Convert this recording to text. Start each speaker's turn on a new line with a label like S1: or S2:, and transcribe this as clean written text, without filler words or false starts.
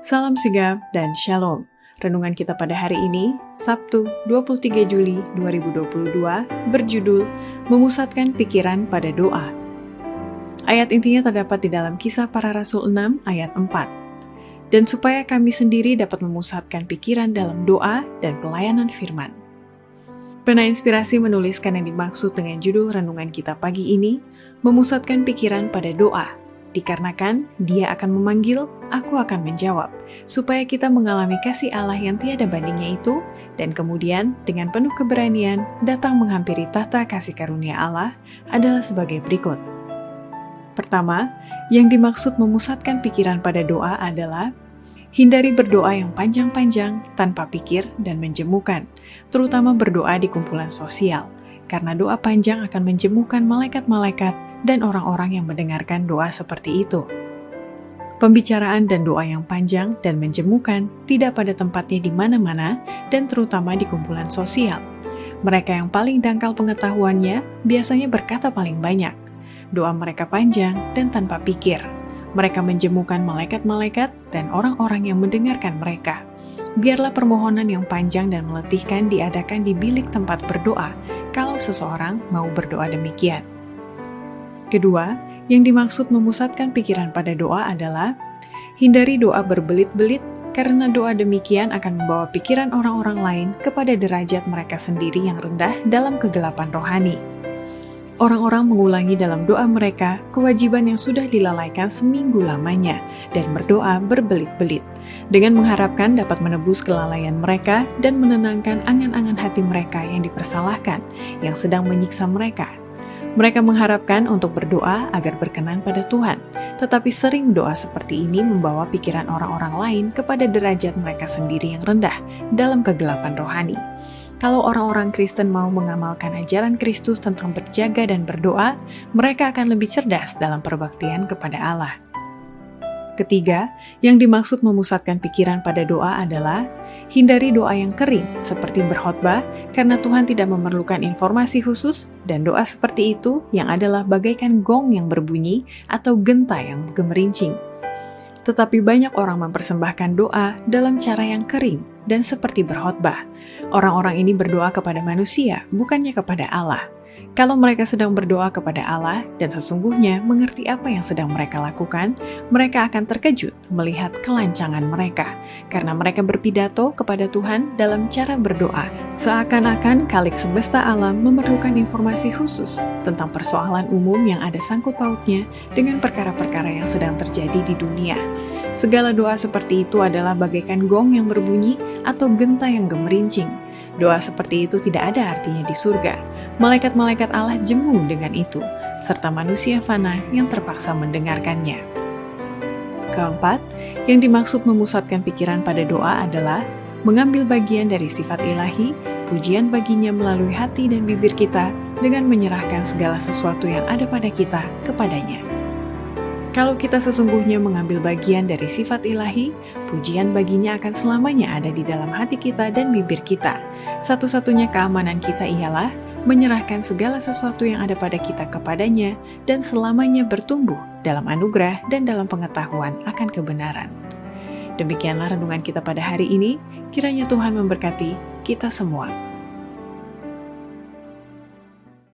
S1: Salam sigap dan shalom. Renungan kita pada hari ini, Sabtu 23 Juli 2022, berjudul Memusatkan Pikiran pada Doa. Ayat intinya terdapat di dalam Kisah Para Rasul 6 ayat 4. Dan supaya kami sendiri dapat memusatkan pikiran dalam doa dan pelayanan firman. Pena Inspirasi menuliskan yang dimaksud dengan judul renungan kita pagi ini, memusatkan pikiran pada doa. Dikarenakan Dia akan memanggil, aku akan menjawab, supaya kita mengalami kasih Allah yang tiada bandingnya itu, dan kemudian dengan penuh keberanian datang menghampiri tahta kasih karunia Allah adalah sebagai berikut. Pertama, yang dimaksud memusatkan pikiran pada doa adalah hindari berdoa yang panjang-panjang tanpa pikir dan menjemukan, terutama berdoa di kumpulan sosial, karena doa panjang akan menjemukan malaikat-malaikat dan orang-orang yang mendengarkan doa seperti itu. Pembicaraan dan doa yang panjang dan menjemukan tidak pada tempatnya di mana-mana dan terutama di kumpulan sosial. Mereka yang paling dangkal pengetahuannya biasanya berkata paling banyak. Doa mereka panjang dan tanpa pikir. Mereka menjemukan malaikat-malaikat dan orang-orang yang mendengarkan mereka. Biarlah permohonan yang panjang dan meletihkan diadakan di bilik tempat berdoa kalau seseorang mau berdoa demikian. Kedua, yang dimaksud memusatkan pikiran pada doa adalah hindari doa berbelit-belit karena doa demikian akan membawa pikiran orang-orang lain kepada derajat mereka sendiri yang rendah dalam kegelapan rohani. Orang-orang mengulangi dalam doa mereka kewajiban yang sudah dilalaikan seminggu lamanya dan berdoa berbelit-belit dengan mengharapkan dapat menebus kelalaian mereka dan menenangkan angan-angan hati mereka yang dipersalahkan, yang sedang menyiksa mereka. Mereka mengharapkan untuk berdoa agar berkenan pada Tuhan, tetapi sering doa seperti ini membawa pikiran orang-orang lain kepada derajat mereka sendiri yang rendah dalam kegelapan rohani. Kalau orang-orang Kristen mau mengamalkan ajaran Kristus tentang berjaga dan berdoa, mereka akan lebih cerdas dalam perbaktian kepada Allah. Ketiga, yang dimaksud memusatkan pikiran pada doa adalah hindari doa yang kering, seperti berkhotbah, karena Tuhan tidak memerlukan informasi khusus, dan doa seperti itu yang adalah bagaikan gong yang berbunyi atau genta yang gemerincing. Tetapi banyak orang mempersembahkan doa dalam cara yang kering dan seperti berkhotbah. Orang-orang ini berdoa kepada manusia, bukannya kepada Allah. Kalau mereka sedang berdoa kepada Allah dan sesungguhnya mengerti apa yang sedang mereka lakukan, mereka akan terkejut melihat kelancangan mereka, karena mereka berpidato kepada Tuhan dalam cara berdoa, seakan-akan khalik semesta alam memerlukan informasi khusus tentang persoalan umum yang ada sangkut pautnya dengan perkara-perkara yang sedang terjadi di dunia. Segala doa seperti itu adalah bagaikan gong yang berbunyi atau genta yang gemerincing. Doa seperti itu tidak ada artinya di surga. Malaikat-malaikat Allah jemu dengan itu, serta manusia fana yang terpaksa mendengarkannya. Keempat, yang dimaksud memusatkan pikiran pada doa adalah mengambil bagian dari sifat ilahi, pujian baginya melalui hati dan bibir kita dengan menyerahkan segala sesuatu yang ada pada kita kepadanya. Kalau kita sesungguhnya mengambil bagian dari sifat ilahi, pujian baginya akan selamanya ada di dalam hati kita dan bibir kita. Satu-satunya keamanan kita ialah menyerahkan segala sesuatu yang ada pada kita kepadanya dan selamanya bertumbuh dalam anugerah dan dalam pengetahuan akan kebenaran. Demikianlah renungan kita pada hari ini, kiranya Tuhan memberkati kita semua.